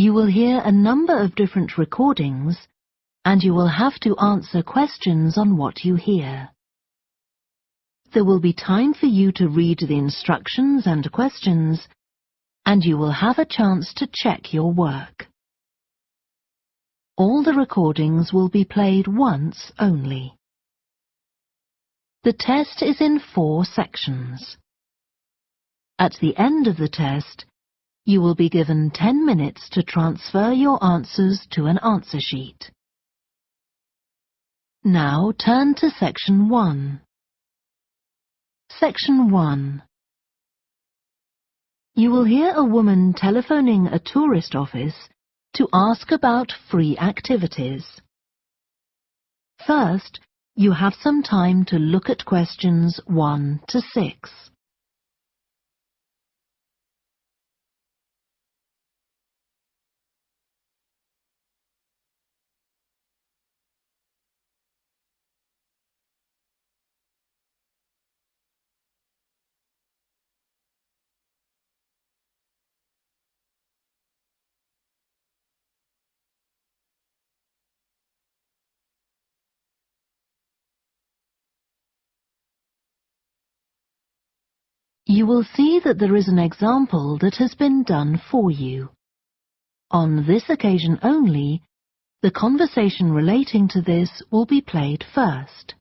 You will hear a number of different recordings, and you will have to answer questions on what you hear. There will be time for you to read the instructions and questions, and you will have a chance to check your work. All the recordings will be played once only. The test is in 4 sections. At the end of the test, you will be given 10 minutes to transfer your answers to an answer sheet. Now turn to Section 1. Section 1. You will hear a woman telephoning a tourist office to ask about free activities. First, you have some time to look at questions 1 to 6. You will see that there is an example that has been done for you. On this occasion only, the conversation relating to this will be played first.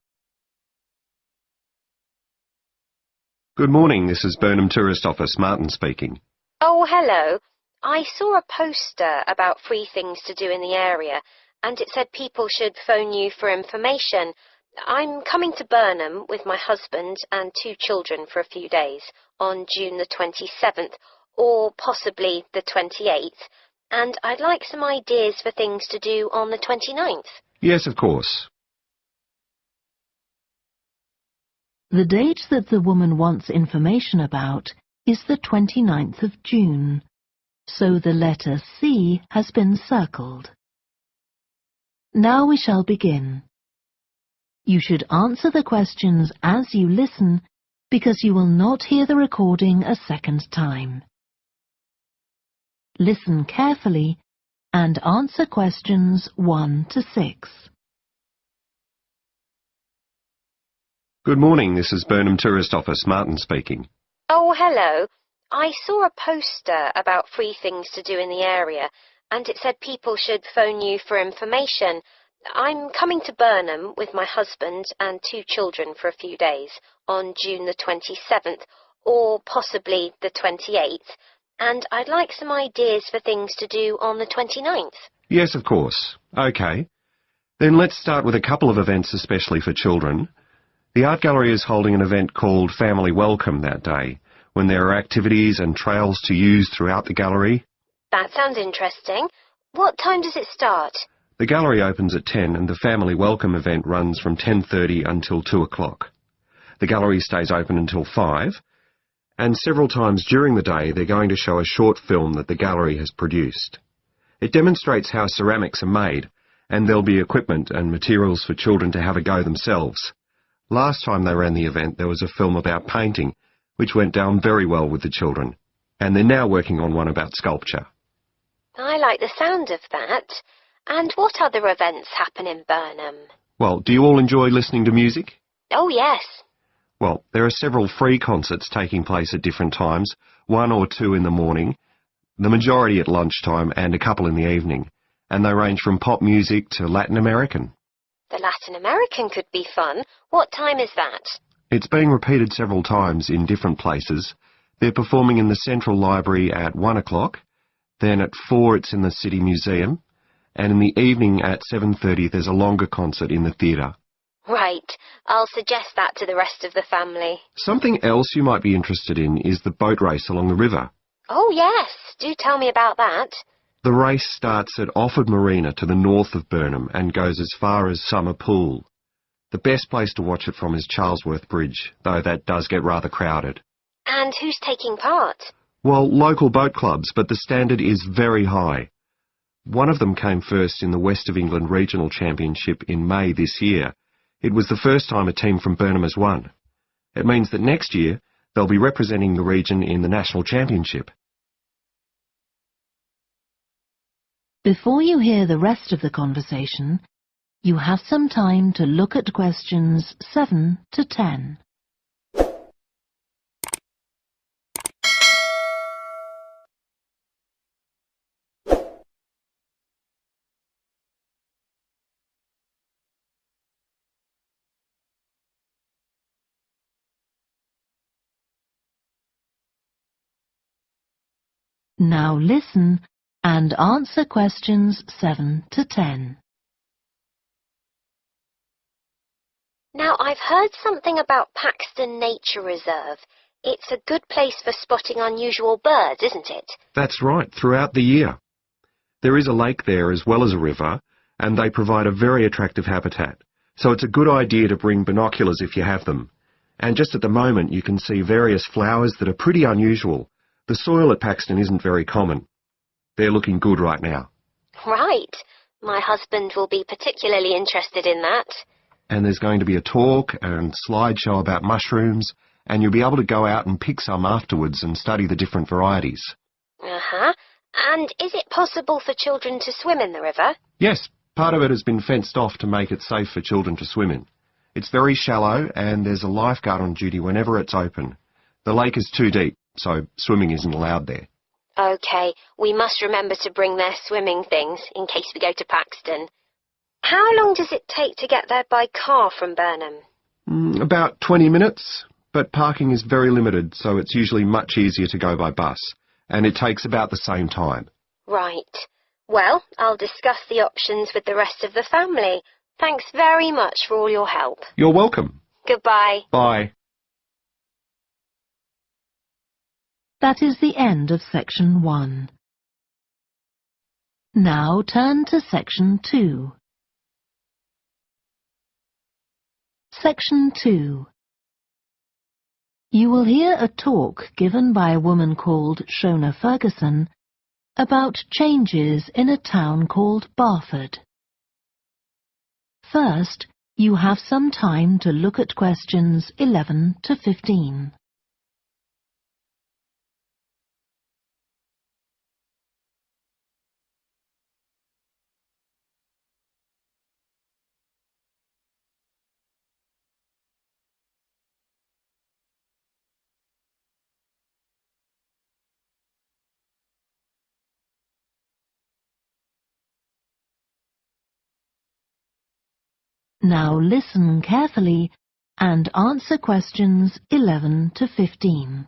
Good morning, this is Burnham Tourist Office, Martin speaking. Oh, hello. I saw a poster about free things to do in the area, and it said people should phone you for information. I'm coming to Burnham with my husband and 2 children for a few days on June the 27th, or possibly the 28th, and I'd like some ideas for things to do on the 29th. Yes, of course. The date that the woman wants information about is the 29th of June, so the letter C has been circled. Now we shall begin. You should answer the questions as you listen, because you will not hear the recording a second time. Listen carefully and answer questions 1 to 6. Good morning, this is Burnham Tourist Office, Martin speaking. Oh, hello. I saw a poster about free things to do in the area, and it said people should phone you for information. I'm coming to Burnham with my husband and 2 children for a few days on June the 27th, or possibly the 28th, and I'd like some ideas for things to do on the 29th. Yes, of course. OK. Then let's start with a couple of events especially for children. The art gallery is holding an event called Family Welcome that day, when there are activities and trails to use throughout the gallery. That sounds interesting. What time does it start? The gallery opens at 10 and the Family Welcome event runs from 10:30 until 2 o'clock. The gallery stays open until 5, and several times during the day they're going to show a short film that the gallery has produced. It demonstrates how ceramics are made, and there'll be equipment and materials for children to have a go themselves. Last time they ran the event there was a film about painting, which went down very well with the children, and they're now working on one about sculpture. I like the sound of that. And what other events happen in Burnham? Well, do you all enjoy listening to music? Oh, yes. Well, there are several free concerts taking place at different times, 1 or 2 in the morning, the majority at lunchtime and a couple in the evening, and they range from pop music to Latin American. The Latin American could be fun. What time is that? It's being repeated several times in different places. They're performing in the Central Library at 1 o'clock, then at 4 it's in the City Museum, and in the evening at 7:30 there's a longer concert in the theatre. Right. I'll suggest that to the rest of the family. Something else you might be interested in is the boat race along the river. Oh, yes. Do tell me about that. The race starts at Offord Marina to the north of Burnham and goes as far as Summer Pool. The best place to watch it from is Charlesworth Bridge, though that does get rather crowded. And who's taking part? Well, local boat clubs, but the standard is very high. One of them came first in the West of England Regional Championship in May this year. It was the first time a team from Burnham has won. It means that next year they'll be representing the region in the National Championship. Before you hear the rest of the conversation, you have some time to look at questions 7 to 10. Now listen and answer questions 7 to 10. Now, I've heard something about Paxton Nature Reserve. It's a good place for spotting unusual birds, isn't it? That's right, throughout the year. There is a lake there as well as a river, and they provide a very attractive habitat. So it's a good idea to bring binoculars if you have them. And just at the moment you can see various flowers that are pretty unusual. The soil at Paxton isn't very common. They're looking good right now. Right. My husband will be particularly interested in that. And there's going to be a talk and slideshow about mushrooms, and you'll be able to go out and pick some afterwards and study the different varieties. Uh-huh. And is it possible for children to swim in the river? Yes, part of it has been fenced off to make it safe for children to swim in. It's very shallow, and there's a lifeguard on duty whenever it's open. The lake is too deep, so swimming isn't allowed there. OK, we must remember to bring their swimming things in case we go to Paxton. How long does it take to get there by car from Burnham? About 20 minutes, but parking is very limited, so it's usually much easier to go by bus, and it takes about the same time. Right. Well, I'll discuss the options with the rest of the family. Thanks very much for all your help. You're welcome. Goodbye. Bye. That is the end of section 1. Now turn to section 2. Section 2. You will hear a talk given by a woman called Shona Ferguson about changes in a town called Barford. First, you have some time to look at questions 11 to 15. Now listen carefully and answer questions 11 to 15.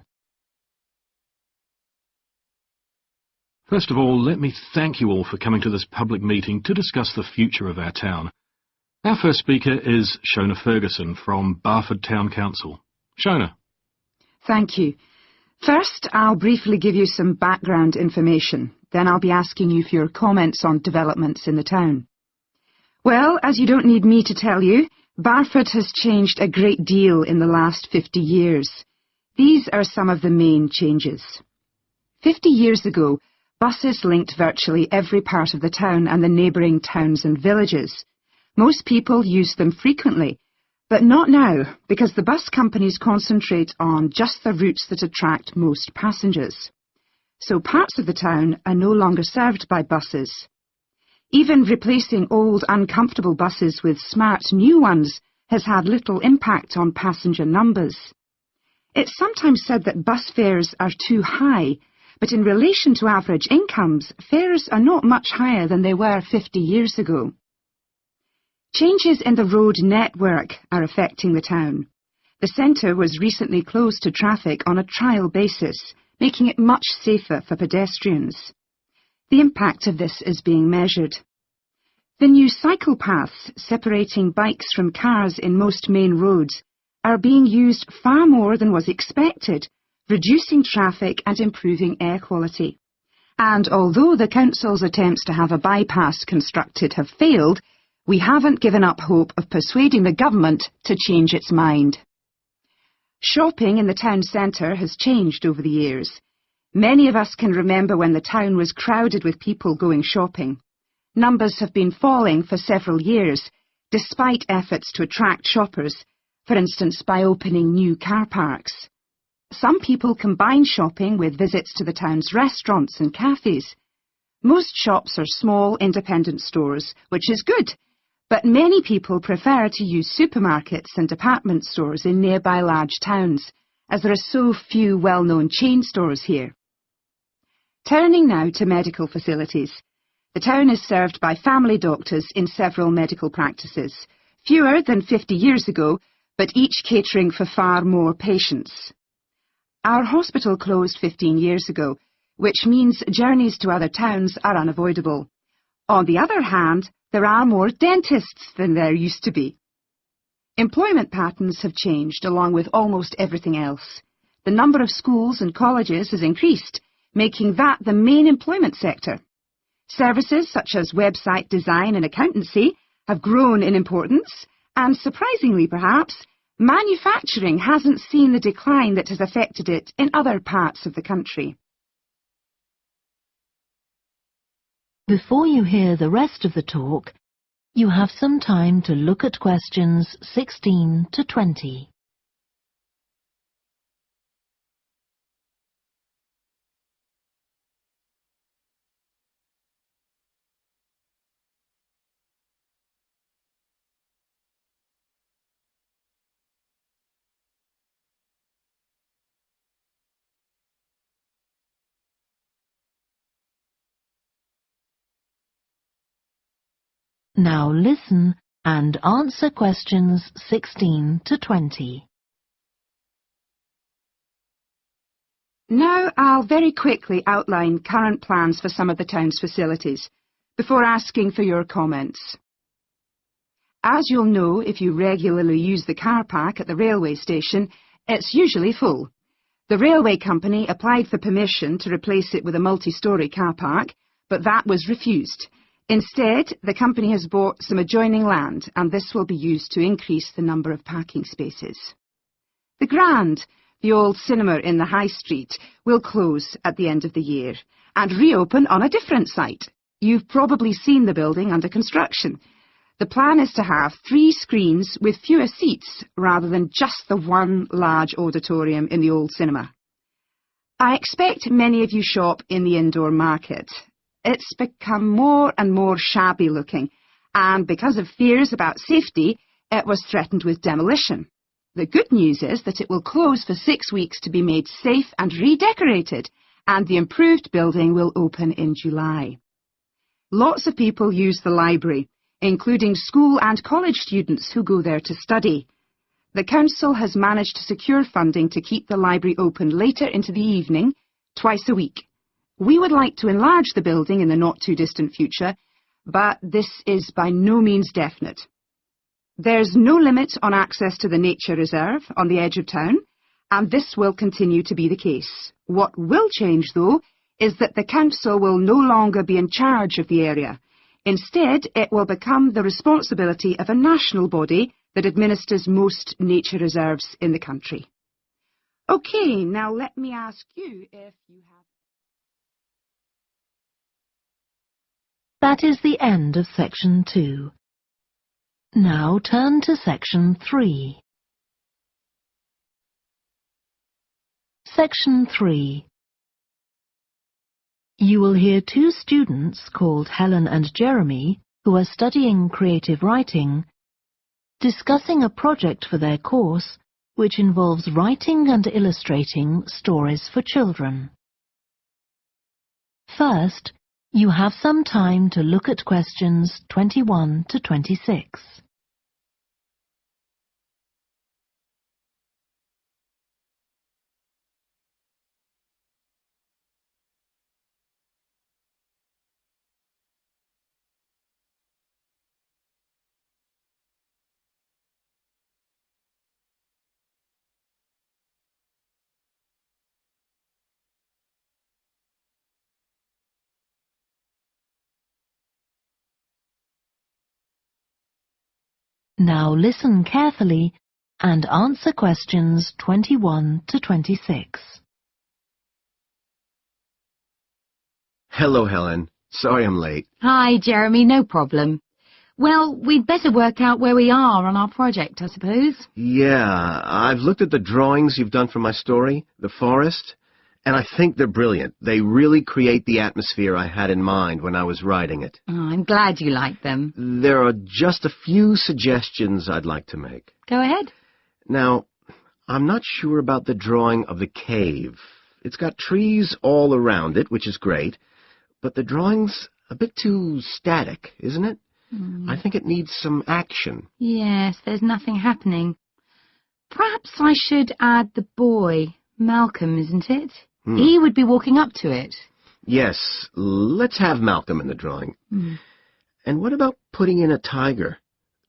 First of all, let me thank you all for coming to this public meeting to discuss the future of our town. Our first speaker is Shona Ferguson from Barford Town Council. Shona. Thank you. First, I'll briefly give you some background information. Then I'll be asking you for your comments on developments in the town. Well, as you don't need me to tell you, Barford has changed a great deal in the last 50 years. These are some of the main changes. 50 years ago, buses linked virtually every part of the town and the neighbouring towns and villages. Most people used them frequently, but not now, because the bus companies concentrate on just the routes that attract most passengers. So parts of the town are no longer served by buses. Even replacing old, uncomfortable buses with smart new ones has had little impact on passenger numbers. It's sometimes said that bus fares are too high, but in relation to average incomes, fares are not much higher than they were 50 years ago. Changes in the road network are affecting the town. The centre was recently closed to traffic on a trial basis, making it much safer for pedestrians. The impact of this is being measured. The new cycle paths separating bikes from cars in most main roads are being used far more than was expected, reducing traffic and improving air quality. And although the council's attempts to have a bypass constructed have failed, we haven't given up hope of persuading the government to change its mind. Shopping in the town centre has changed over the years. Many of us can remember when the town was crowded with people going shopping. Numbers have been falling for several years, despite efforts to attract shoppers, for instance by opening new car parks. Some people combine shopping with visits to the town's restaurants and cafes. Most shops are small, independent stores, which is good, but many people prefer to use supermarkets and department stores in nearby large towns, as there are so few well-known chain stores here. Turning now to medical facilities. The town is served by family doctors in several medical practices, fewer than 50 years ago, but each catering for far more patients. Our hospital closed 15 years ago, which means journeys to other towns are unavoidable. On the other hand, there are more dentists than there used to be. Employment patterns have changed along with almost everything else. The number of schools and colleges has increased, making that the main employment sector. Services such as website design and accountancy have grown in importance, and surprisingly perhaps, manufacturing hasn't seen the decline that has affected it in other parts of the country. Before you hear the rest of the talk, you have some time to look at questions 16 to 20. Now listen and answer questions 16 to 20. Now I'll very quickly outline current plans for some of the town's facilities, before asking for your comments. As you'll know if you regularly use the car park at the railway station, it's usually full. The railway company applied for permission to replace it with a multi-storey car park, but that was refused. Instead, the company has bought some adjoining land, and this will be used to increase the number of parking spaces. The Grand, the old cinema in the High Street, will close at the end of the year and reopen on a different site. You've probably seen the building under construction. The plan is to have 3 screens with fewer seats rather than just the one large auditorium in the old cinema. I expect many of you shop in the indoor market. It's become more and more shabby looking, and because of fears about safety, it was threatened with demolition. The good news is that it will close for 6 weeks to be made safe and redecorated, and the improved building will open in July. Lots of people use the library, including school and college students who go there to study. The council has managed to secure funding to keep the library open later into the evening, twice a week. We would like to enlarge the building in the not-too-distant future, but this is by no means definite. There's no limit on access to the nature reserve on the edge of town, and this will continue to be the case. What will change, though, is that the council will no longer be in charge of the area. Instead, it will become the responsibility of a national body that administers most nature reserves in the country. OK, now let me ask you if you have... That is the end of section 2. Now turn to section 3. Section 3. You will hear 2 students called Helen and Jeremy, who are studying creative writing, discussing a project for their course which involves writing and illustrating stories for children. First, you have some time to look at questions 21 to 26. Now listen carefully and answer questions 21 to 26. Hello, Helen. Sorry I'm late. Hi, Jeremy, no problem. Well, we'd better work out where we are on our project, I suppose. Yeah, I've looked at the drawings you've done for my story, The Forest, And I think they're brilliant. They really create the atmosphere I had in mind when I was writing it. Oh, I'm glad you like them. There are just a few suggestions I'd like to make. Go ahead. Now, I'm not sure about the drawing of the cave. It's got trees all around it, which is great, but the drawing's a bit too static, isn't it? I think it needs some action. Yes, there's nothing happening. Perhaps I should add the boy, Malcolm, isn't it? He would be walking up to it. Yes, let's have Malcolm in the drawing. And what about putting in a tiger?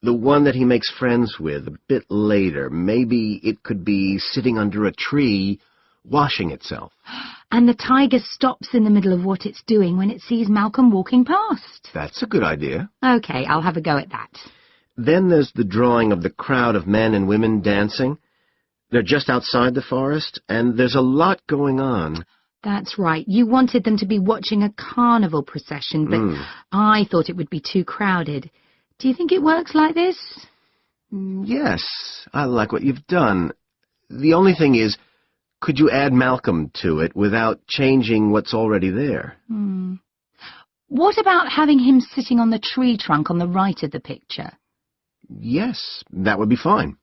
The one that he makes friends with a bit later. Maybe it could be sitting under a tree, washing itself. And the tiger stops in the middle of what it's doing when it sees Malcolm walking past. That's a good idea. Okay, I'll have a go at that. Then there's the drawing of the crowd of men and women dancing. They're just outside the forest, and there's a lot going on. That's right. You wanted them to be watching a carnival procession, but I thought it would be too crowded. Do you think it works like this? Yes, I like what you've done. The only thing is, could you add Malcolm to it without changing what's already there? What about having him sitting on the tree trunk on the right of the picture? Yes, that would be fine.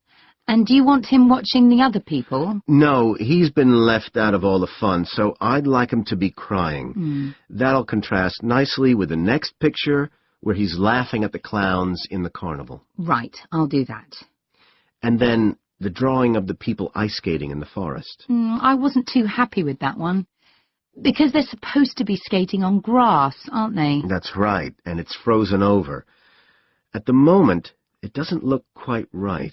And do you want him watching the other people? No, he's been left out of all the fun, so I'd like him to be crying. That'll contrast nicely with the next picture where he's laughing at the clowns in the carnival. Right, I'll do that. And then the drawing of the people ice skating in the forest. I wasn't too happy with that one. Because they're supposed to be skating on grass, aren't they? That's right, and it's frozen over. At the moment, it doesn't look quite right.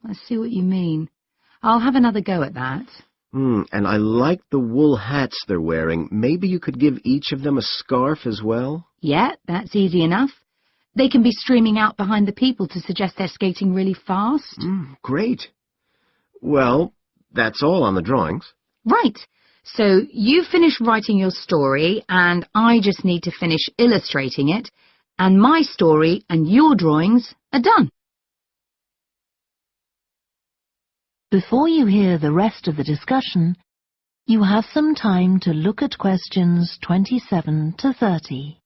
I see what you mean. I'll have another go at that. And I like the wool hats they're wearing. Maybe you could give each of them a scarf as well? Yeah, that's easy enough. They can be streaming out behind the people to suggest they're skating really fast. Great. Well, that's all on the drawings. Right. So you finish writing your story, and I just need to finish illustrating it, and my story and your drawings are done. Before you hear the rest of the discussion, you have some time to look at questions 27 to 30.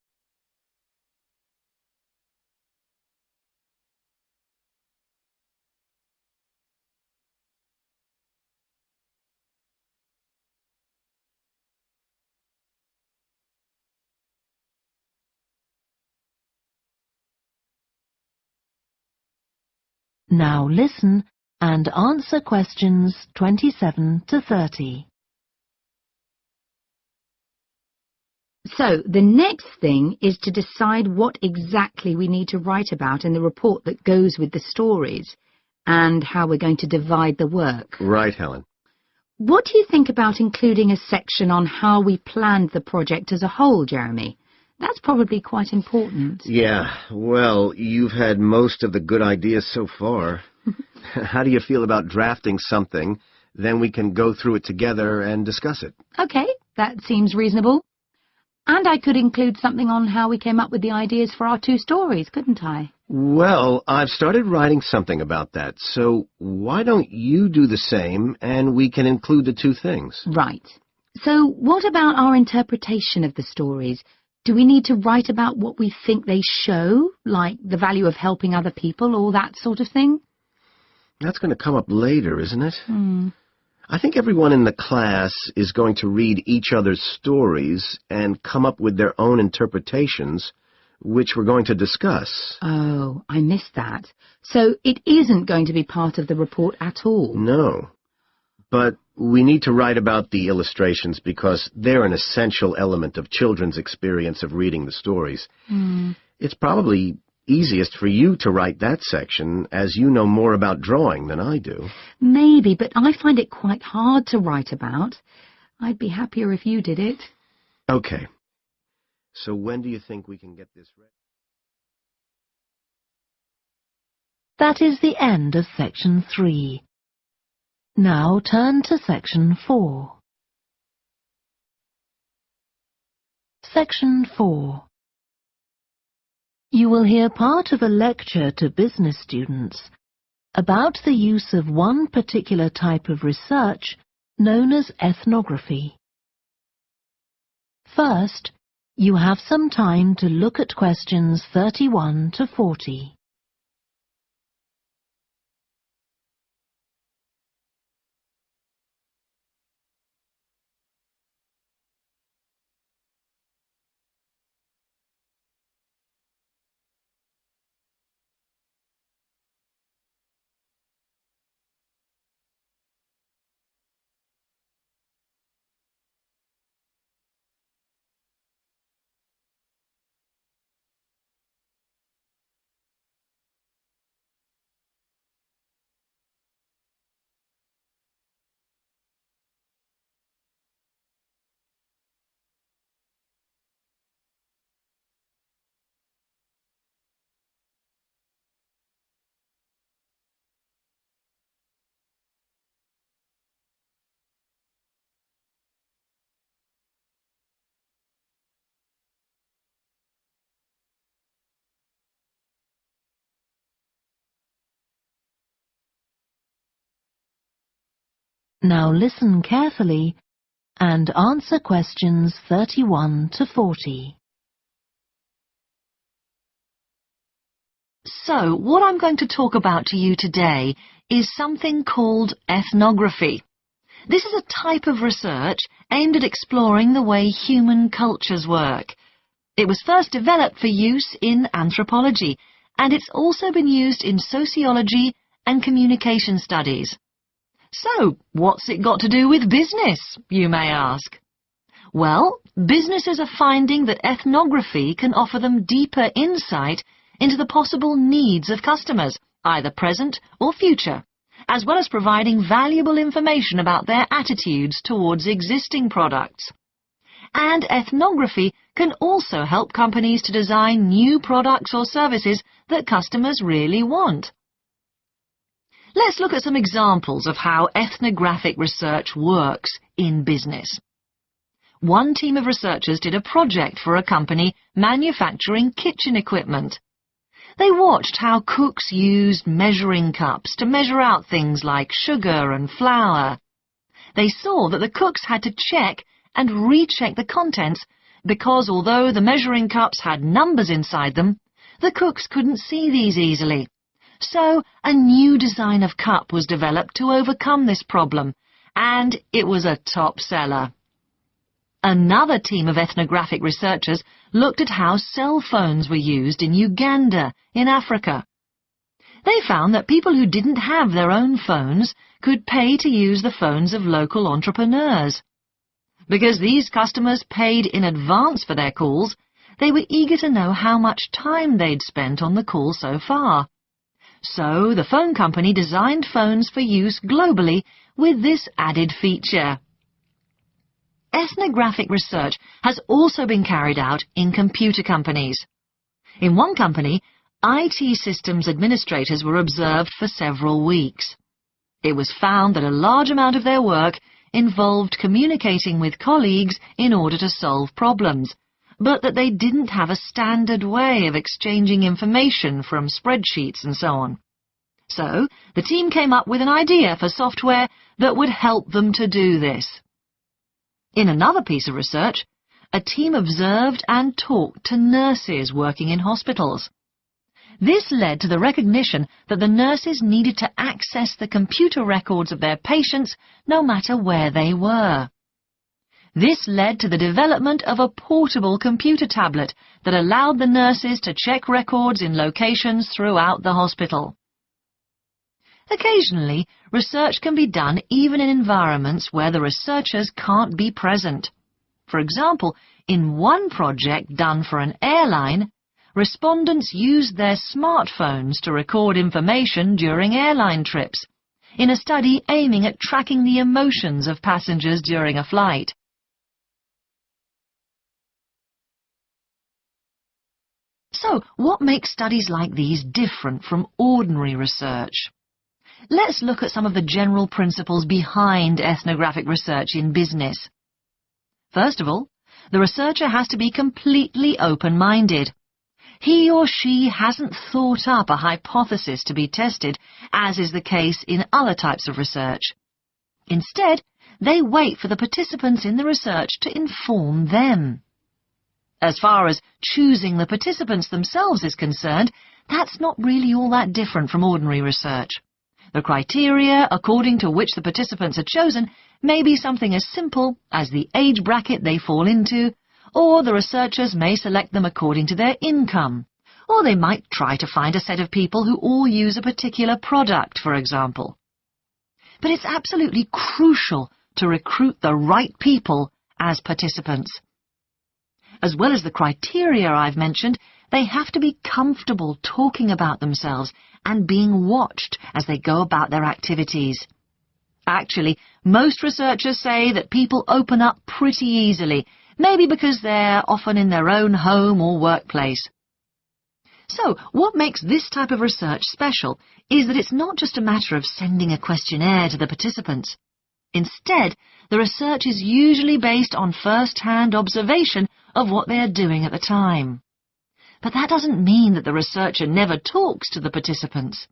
Now listen and answer questions 27 to 30. So, the next thing is to decide what exactly we need to write about in the report that goes with the stories, and how we're going to divide the work. Right, Helen. What do you think about including a section on how we planned the project as a whole, Jeremy? That's probably quite important. Yeah, well, you've had most of the good ideas so far. How do you feel about drafting something? Then we can go through it together and discuss it. Okay, that seems reasonable. And I could include something on how we came up with the ideas for our two stories, couldn't I? Well, I've started writing something about that, so why don't you do the same and we can include the two things? Right. So what about our interpretation of the stories? Do we need to write about what we think they show, like the value of helping other people or that sort of thing? That's going to come up later, isn't it? I think everyone in the class is going to read each other's stories and come up with their own interpretations, which we're going to discuss. Oh, I missed that. So it isn't going to be part of the report at all? No. But we need to write about the illustrations because they're an essential element of children's experience of reading the stories. It's probably easiest for you to write that section, as you know more about drawing than I do. Maybe, but I find it quite hard to write about. I'd be happier if you did it. Okay. So when do you think we can get this ready? That is the end of section 3. Now turn to section 4. Section 4. You will hear part of a lecture to business students about the use of one particular type of research known as ethnography. First, you have some time to look at questions 31 to 40. Now listen carefully and answer questions 31 to 40. So, what I'm going to talk about to you today is something called ethnography. This is a type of research aimed at exploring the way human cultures work. It was first developed for use in anthropology, and it's also been used in sociology and communication studies. So, what's it got to do with business, you may ask? Well, businesses are finding that ethnography can offer them deeper insight into the possible needs of customers, either present or future, as well as providing valuable information about their attitudes towards existing products. And ethnography can also help companies to design new products or services that customers really want. Let's look at some examples of how ethnographic research works in business. One team of researchers did a project for a company manufacturing kitchen equipment. They watched how cooks used measuring cups to measure out things like sugar and flour. They saw that the cooks had to check and recheck the contents because although the measuring cups had numbers inside them, the cooks couldn't see these easily. So a new design of cup was developed to overcome this problem, and it was a top seller. Another team of ethnographic researchers looked at how cell phones were used in Uganda, in Africa. They found that people who didn't have their own phones could pay to use the phones of local entrepreneurs. Because these customers paid in advance for their calls, they were eager to know how much time they'd spent on the call so far. So the phone company designed phones for use globally with this added feature. Ethnographic research has also been carried out in computer companies. In one company, IT systems administrators were observed for several weeks. It was found that a large amount of their work involved communicating with colleagues in order to solve problems, but that they didn't have a standard way of exchanging information from spreadsheets and so on. So, the team came up with an idea for software that would help them to do this. In another piece of research, a team observed and talked to nurses working in hospitals. This led to the recognition that the nurses needed to access the computer records of their patients no matter where they were. This led to the development of a portable computer tablet that allowed the nurses to check records in locations throughout the hospital. Occasionally, research can be done even in environments where the researchers can't be present. For example, in one project done for an airline, respondents used their smartphones to record information during airline trips, in a study aiming at tracking the emotions of passengers during a flight. So, what makes studies like these different from ordinary research? Let's look at some of the general principles behind ethnographic research in business. First of all, the researcher has to be completely open-minded. He or she hasn't thought up a hypothesis to be tested, as is the case in other types of research. Instead, they wait for the participants in the research to inform them. As far as choosing the participants themselves is concerned, that's not really all that different from ordinary research. The criteria according to which the participants are chosen may be something as simple as the age bracket they fall into, or the researchers may select them according to their income, or they might try to find a set of people who all use a particular product, for example. But it's absolutely crucial to recruit the right people as participants. As well as the criteria I've mentioned, they have to be comfortable talking about themselves and being watched as they go about their activities. Actually, most researchers say that people open up pretty easily, maybe because they're often in their own home or workplace. So, what makes this type of research special is that it's not just a matter of sending a questionnaire to the participants. Instead, the research is usually based on first-hand observation of what they are doing at the time. But that doesn't mean that the researcher never talks to the participants.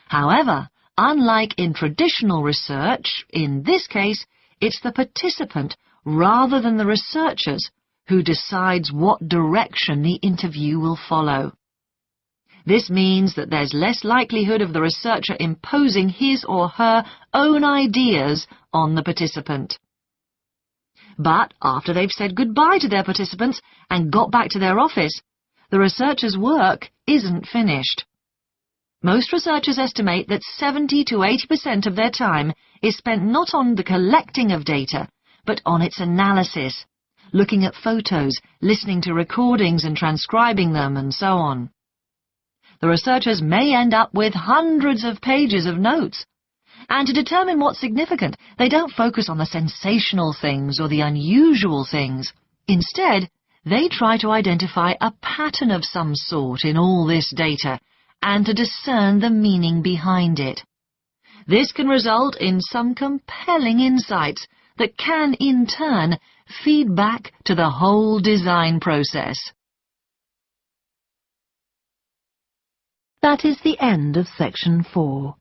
However, unlike in traditional research, in this case, it's the participant rather than the researchers who decides what direction the interview will follow. This means that there's less likelihood of the researcher imposing his or her own ideas on the participant. But after they've said goodbye to their participants and got back to their office, the researcher's work isn't finished. Most researchers estimate that 70 to 80% of their time is spent not on the collecting of data, but on its analysis, looking at photos, listening to recordings and transcribing them, and so on. The researchers may end up with hundreds of pages of notes. And to determine what's significant, they don't focus on the sensational things or the unusual things. Instead, they try to identify a pattern of some sort in all this data and to discern the meaning behind it. This can result in some compelling insights that can, in turn, feed back to the whole design process. That is the end of section 4.